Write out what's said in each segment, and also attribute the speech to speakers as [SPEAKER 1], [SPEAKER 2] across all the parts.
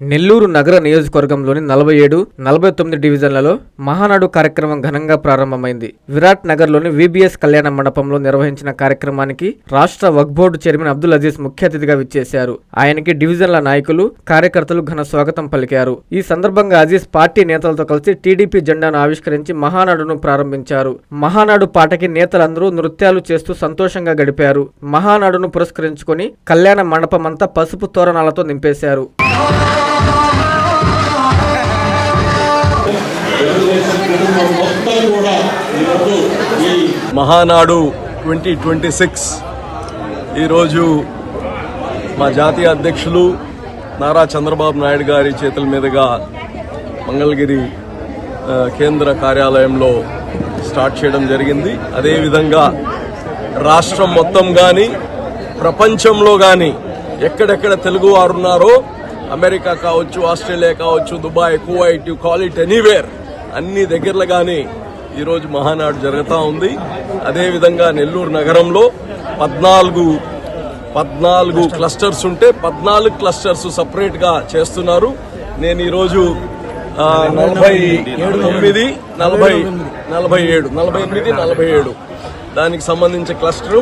[SPEAKER 1] నెల్లూరు నగర నియోజకవర్గంలోని 47, 49 డివిజన్లలో మహానాడు కార్యక్రమం ఘనంగా ప్రారంభమైంది. విరాట్ నగర్లోని VBS కళ్యాణ మండపంలో నిర్వహించిన కార్యక్రమానికి రాష్ట్ర వక్ఫ్ బోర్డు చైర్మన్ అబ్దుల్ అజీజ్ ముఖ్య అతిథిగా విచ్చేశారు. ఆయనకి డివిజన్ల నాయకులు, కార్యకర్తలు ఘన స్వాగతం పలికారు. ఈ సందర్భంగా అజీజ్ పార్టీ నేతలతో కలిసి టీడీపీ జెండాను ఆవిష్కరించి మహానాడును ప్రారంభించారు. మహానాడు పాటకి నేతలందరూ నృత్యాలు చేస్తూ సంతోషంగా గడిపారు. మహానాడును పురస్కరించుకొని కళ్యాణ మండపమంతా పసుపు తోరణాలతో నింపేశారు.
[SPEAKER 2] మహానాడు 2026 ఈరోజు మా జాతీయ అధ్యక్షులు నారా చంద్రబాబు నాయుడు గారి చేతుల మీదుగా మంగళగిరి కేంద్ర కార్యాలయంలో స్టార్ట్ చేయడం జరిగింది. అదేవిధంగా రాష్ట్రం మొత్తం కానీ ప్రపంచంలో కానీ ఎక్కడెక్కడ తెలుగు వారు ఉన్నారో అమెరికా కావచ్చు, ఆస్ట్రేలియా కావచ్చు, Dubai, Kuwait, you call it anywhere, అన్ని దగ్గరలో కానీ ఈరోజు మహానాడు జరుగుతూ ఉంది. అదేవిధంగా నెల్లూరు నగరంలో 14 క్లస్టర్స్ ఉంటే 14 క్లస్టర్స్ సపరేట్గా చేస్తున్నారు. నేను ఈరోజు 48 దానికి సంబంధించిన క్లస్టర్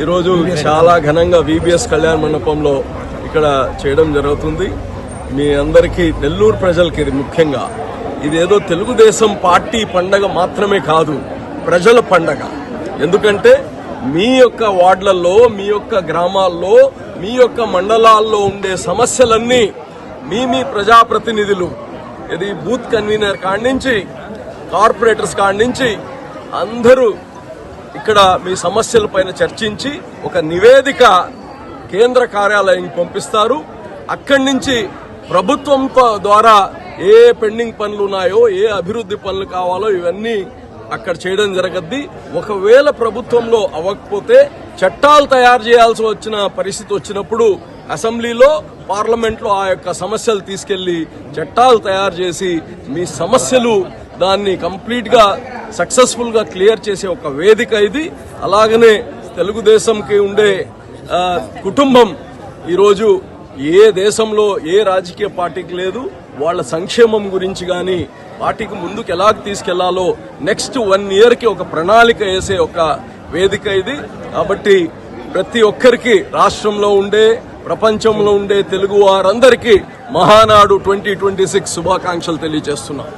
[SPEAKER 2] ఈరోజు చాలా ఘనంగా VBS కళ్యాణ మండపంలో ఇక్కడ చేయడం జరుగుతుంది. మీ అందరికీ, నెల్లూరు ప్రజలకి ఇది ముఖ్యంగా ఇదేదో తెలుగుదేశం పార్టీ పండగ మాత్రమే కాదు, ప్రజల పండగ. ఎందుకంటే మీ యొక్క వార్డులలో, మీ యొక్క గ్రామాల్లో, మీ యొక్క మండలాల్లో ఉండే సమస్యలన్నీ మీ ప్రజాప్రతినిధులు, ఇది బూత్ కన్వీనర్ కాడి నుంచి కార్పొరేటర్స్ కాడి నుంచి అందరూ ఇక్కడ మీ సమస్యలపైన చర్చించి ఒక నివేదిక కేంద్ర కార్యాలయానికి పంపిస్తారు. అక్కడి నుంచి ప్రభుత్వం ద్వారా ఏ పెండింగ్ పనులు ఉన్నాయో, ఏ అభివృద్ధి పనులు కావాలో ఇవన్నీ అక్కడ చేయడం జరగద్ది. ఒకవేళ ప్రభుత్వంలో అవ్వకపోతే చట్టాలు తయారు చేయాల్సి వచ్చిన పరిస్థితి వచ్చినప్పుడు అసెంబ్లీలో, పార్లమెంట్లో ఆ యొక్క సమస్యలు తీసుకెళ్లి చట్టాలు తయారు చేసి మీ సమస్యలు దాన్ని కంప్లీట్ గా సక్సెస్ఫుల్ గా క్లియర్ చేసే ఒక వేదిక ఇది. అలాగనే తెలుగుదేశంకి ఉండే కుటుంబం ఈరోజు ఏ దేశంలో ఏ రాజకీయ పార్టీకి లేదు. వాళ్ళ సంక్షేమం గురించి గాని, పార్టీకి ముందుకు ఎలా తీసుకెళ్లాలో నెక్స్ట్ 1 year కి ఒక ప్రణాళిక వేసే ఒక వేదిక ఇది. కాబట్టి ప్రతి ఒక్కరికి, రాష్ట్రంలో ఉండే, ప్రపంచంలో ఉండే తెలుగు వారందరికీ మహానాడు 2026 శుభాకాంక్షలు తెలియజేస్తున్నాం.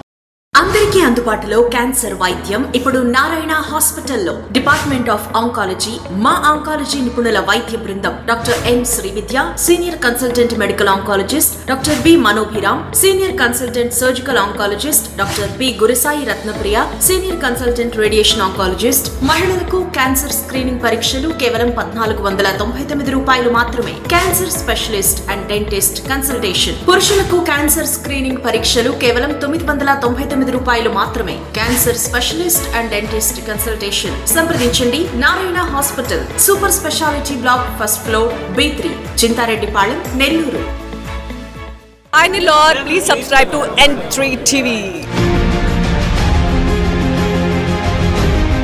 [SPEAKER 3] అందరికీ అందుబాటులో క్యాన్సర్ వైద్యం ఇప్పుడు నారాయణ హాస్పిటల్లో. డిపార్ట్మెంట్ ఆఫ్ ఆంకాలజీ, మా ఆంకాలజీ నిపుణుల వైద్య బృందం doctor M Srividya, senior consultant medical oncologist doctor B Manobhiram, senior consultant surgical oncologist doctor B Gurasai Ratnapriya, senior consultant radiation oncologist. మహిళలకు క్యాన్సర్ స్క్రీనింగ్ పరీక్షలు కేవలం 1499 రూపాయలు మాత్రమే. Cancer specialist and dentist consultation. పురుషులకు క్యాన్సర్ స్క్రీనింగ్ పరీక్షలు కేవలం 999 రూపాయలు మాత్రమే. Cancer specialist and dentist consultation సంప్రదించండి. Narayana hospital, super speciality block, first floor, B3, Chintareddypalem, Nellore.
[SPEAKER 4] Hi Nellore, please subscribe to N3 TV.